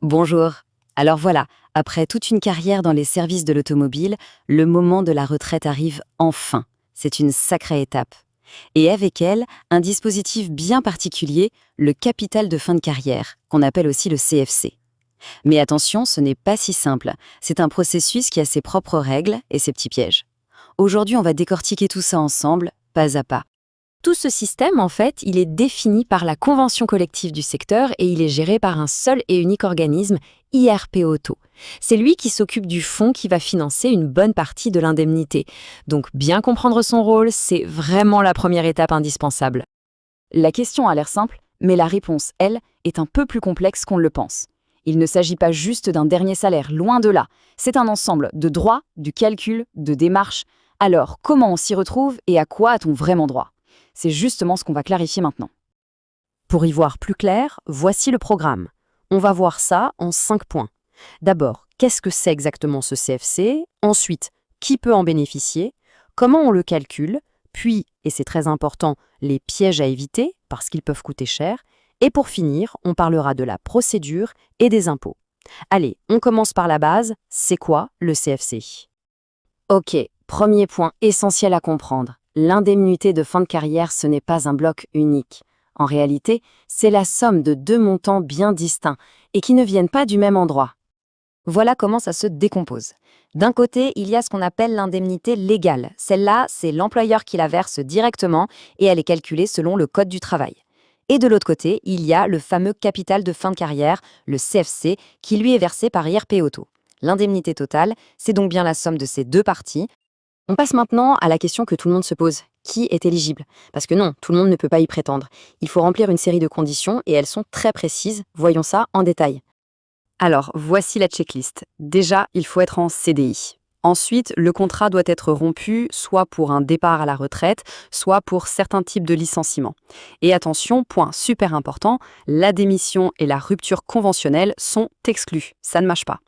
Bonjour. Alors voilà, après toute une carrière dans les services de l'automobile, le moment de la retraite arrive enfin. C'est une sacrée étape. Et avec elle, un dispositif bien particulier, le capital de fin de carrière, qu'on appelle aussi le CFC. Mais attention, ce n'est pas si simple. C'est un processus qui a ses propres règles et ses petits pièges. Aujourd'hui, on va décortiquer tout ça ensemble, pas à pas. Tout ce système, en fait, il est défini par la convention collective du secteur et il est géré par un seul et unique organisme, IRP Auto. C'est lui qui s'occupe du fonds qui va financer une bonne partie de l'indemnité. Donc bien comprendre son rôle, c'est vraiment la première étape indispensable. La question a l'air simple, mais la réponse, elle, est un peu plus complexe qu'on ne le pense. Il ne s'agit pas juste d'un dernier salaire, loin de là. C'est un ensemble de droits, du calcul, de démarches. Alors, comment on s'y retrouve et à quoi a-t-on vraiment droit? C'est justement ce qu'on va clarifier maintenant. Pour y voir plus clair, voici le programme. On va voir ça en 5 points. D'abord, qu'est-ce que c'est exactement ce CFC? Ensuite, qui peut en bénéficier? Comment on le calcule? Puis, et c'est très important, les pièges à éviter, parce qu'ils peuvent coûter cher. Et pour finir, on parlera de la procédure et des impôts. Allez, on commence par la base. C'est quoi le CFC? Ok, premier point essentiel à comprendre. L'indemnité de fin de carrière, ce n'est pas un bloc unique. En réalité, c'est la somme de deux montants bien distincts et qui ne viennent pas du même endroit. Voilà comment ça se décompose. D'un côté, il y a ce qu'on appelle l'indemnité légale. Celle-là, c'est l'employeur qui la verse directement et elle est calculée selon le Code du travail. Et de l'autre côté, il y a le fameux capital de fin de carrière, le CFC, qui lui est versé par IRP Auto. L'indemnité totale, c'est donc bien la somme de ces deux parties. On passe maintenant à la question que tout le monde se pose. Qui est éligible? Parce que non, tout le monde ne peut pas y prétendre. Il faut remplir une série de conditions et elles sont très précises. Voyons ça en détail. Alors, voici la checklist. Déjà, il faut être en CDI. Ensuite, le contrat doit être rompu, soit pour un départ à la retraite, soit pour certains types de licenciements. Et attention, point super important, la démission et la rupture conventionnelle sont exclues. Ça ne marche pas.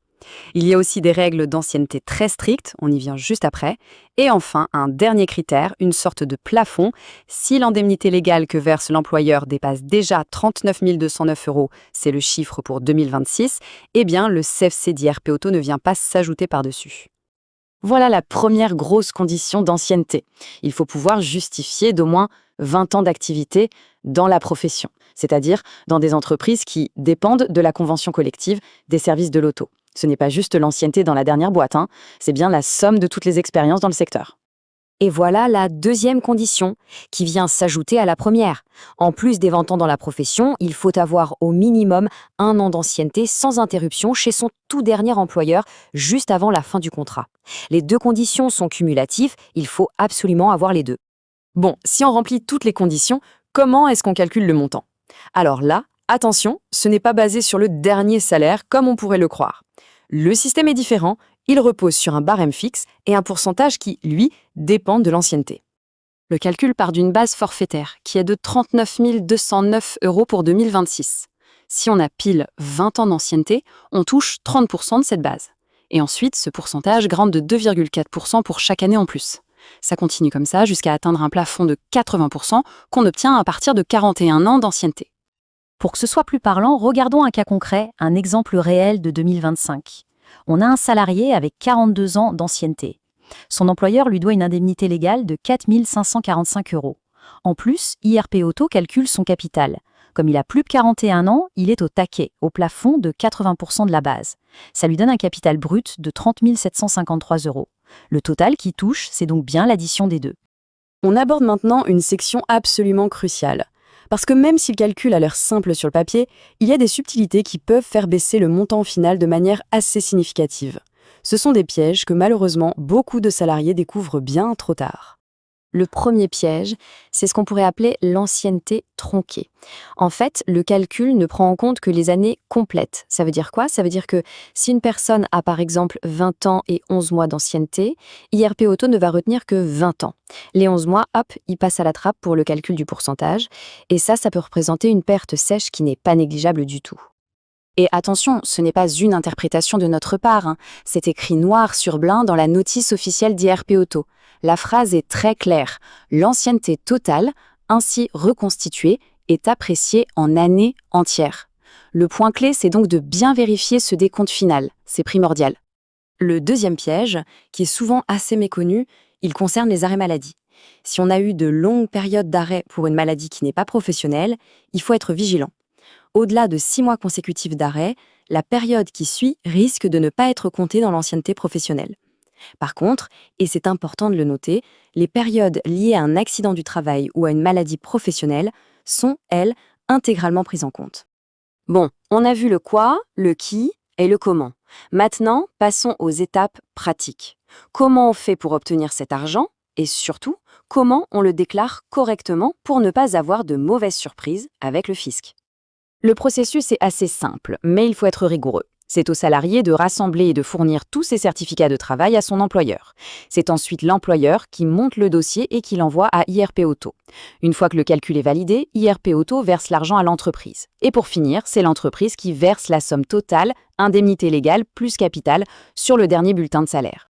Il y a aussi des règles d'ancienneté très strictes, on y vient juste après. Et enfin, un dernier critère, une sorte de plafond. Si l'indemnité légale que verse l'employeur dépasse déjà 39 209 €, c'est le chiffre pour 2026, eh bien le CFC d'IRP Auto ne vient pas s'ajouter par-dessus. Voilà la première grosse condition d'ancienneté. Il faut pouvoir justifier d'au moins 20 ans d'activité dans la profession, c'est-à-dire dans des entreprises qui dépendent de la convention collective des services de l'auto. Ce n'est pas juste l'ancienneté dans la dernière boîte, c'est bien la somme de toutes les expériences dans le secteur. Et voilà la deuxième condition, qui vient s'ajouter à la première. En plus des 20 ans dans la profession, il faut avoir au minimum 1 an d'ancienneté sans interruption chez son tout dernier employeur, juste avant la fin du contrat. Les deux conditions sont cumulatives, il faut absolument avoir les deux. Bon, si on remplit toutes les conditions, comment est-ce qu'on calcule le montant? Alors là, attention, ce n'est pas basé sur le dernier salaire comme on pourrait le croire. Le système est différent, il repose sur un barème fixe et un pourcentage qui, lui, dépend de l'ancienneté. Le calcul part d'une base forfaitaire qui est de 39 209 € pour 2026. Si on a pile 20 ans d'ancienneté, on touche 30% de cette base. Et ensuite, ce pourcentage grimpe de 2,4% pour chaque année en plus. Ça continue comme ça jusqu'à atteindre un plafond de 80% qu'on obtient à partir de 41 ans d'ancienneté. Pour que ce soit plus parlant, regardons un cas concret, un exemple réel de 2025. On a un salarié avec 42 ans d'ancienneté. Son employeur lui doit une indemnité légale de 4 545 €. En plus, IRP Auto calcule son capital. Comme il a plus de 41 ans, il est au taquet, au plafond de 80% de la base. Ça lui donne un capital brut de 30 753 €. Le total qui touche, c'est donc bien l'addition des deux. On aborde maintenant une section absolument cruciale. Parce que même si le calcul a l'air simple sur le papier, il y a des subtilités qui peuvent faire baisser le montant final de manière assez significative. Ce sont des pièges que malheureusement beaucoup de salariés découvrent bien trop tard. Le premier piège, c'est ce qu'on pourrait appeler l'ancienneté tronquée. En fait, le calcul ne prend en compte que les années complètes. Ça veut dire quoi? Ça veut dire que si une personne a par exemple 20 ans et 11 mois d'ancienneté, IRP Auto ne va retenir que 20 ans. Les 11 mois, hop, ils passent à la trappe pour le calcul du pourcentage. Et ça peut représenter une perte sèche qui n'est pas négligeable du tout. Et attention, ce n'est pas une interprétation de notre part, c'est écrit noir sur blanc dans la notice officielle d'IRP Auto. La phrase est très claire. L'ancienneté totale, ainsi reconstituée, est appréciée en années entières. Le point clé, c'est donc de bien vérifier ce décompte final. C'est primordial. Le deuxième piège, qui est souvent assez méconnu, il concerne les arrêts maladie. Si on a eu de longues périodes d'arrêt pour une maladie qui n'est pas professionnelle, il faut être vigilant. Au-delà de 6 mois consécutifs d'arrêt, la période qui suit risque de ne pas être comptée dans l'ancienneté professionnelle. Par contre, et c'est important de le noter, les périodes liées à un accident du travail ou à une maladie professionnelle sont, elles, intégralement prises en compte. Bon, on a vu le quoi, le qui et le comment. Maintenant, passons aux étapes pratiques. Comment on fait pour obtenir cet argent et surtout, comment on le déclare correctement pour ne pas avoir de mauvaises surprises avec le fisc. Le processus est assez simple, mais il faut être rigoureux. C'est au salarié de rassembler et de fournir tous ses certificats de travail à son employeur. C'est ensuite l'employeur qui monte le dossier et qui l'envoie à IRP Auto. Une fois que le calcul est validé, IRP Auto verse l'argent à l'entreprise. Et pour finir, c'est l'entreprise qui verse la somme totale, indemnité légale plus capital, sur le dernier bulletin de salaire.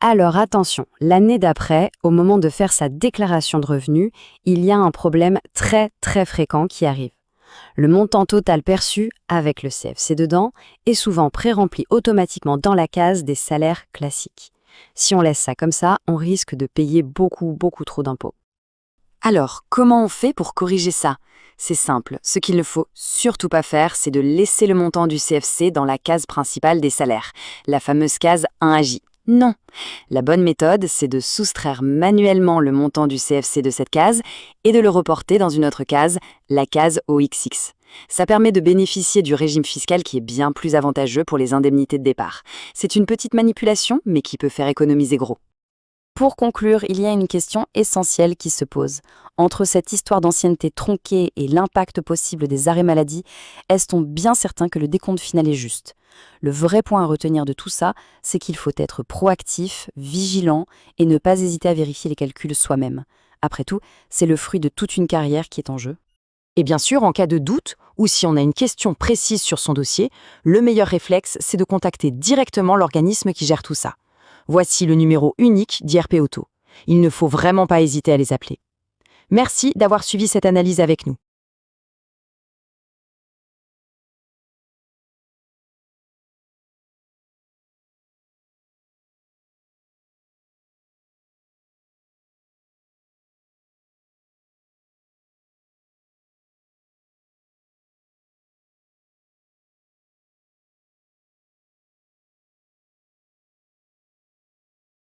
Alors attention, l'année d'après, au moment de faire sa déclaration de revenus, il y a un problème très fréquent qui arrive. Le montant total perçu, avec le CFC dedans, est souvent pré-rempli automatiquement dans la case des salaires classiques. Si on laisse ça comme ça, on risque de payer beaucoup trop d'impôts. Alors, comment on fait pour corriger ça? C'est simple, ce qu'il ne faut surtout pas faire, c'est de laisser le montant du CFC dans la case principale des salaires, la fameuse case 1AJ. Non. La bonne méthode, c'est de soustraire manuellement le montant du CFC de cette case et de le reporter dans une autre case, la case OXX. Ça permet de bénéficier du régime fiscal qui est bien plus avantageux pour les indemnités de départ. C'est une petite manipulation, mais qui peut faire économiser gros. Pour conclure, il y a une question essentielle qui se pose. Entre cette histoire d'ancienneté tronquée et l'impact possible des arrêts maladie, est-on bien certain que le décompte final est juste? Le vrai point à retenir de tout ça, c'est qu'il faut être proactif, vigilant et ne pas hésiter à vérifier les calculs soi-même. Après tout, c'est le fruit de toute une carrière qui est en jeu. Et bien sûr, en cas de doute, ou si on a une question précise sur son dossier, le meilleur réflexe, c'est de contacter directement l'organisme qui gère tout ça. Voici le numéro unique d'IRP Auto. Il ne faut vraiment pas hésiter à les appeler. Merci d'avoir suivi cette analyse avec nous.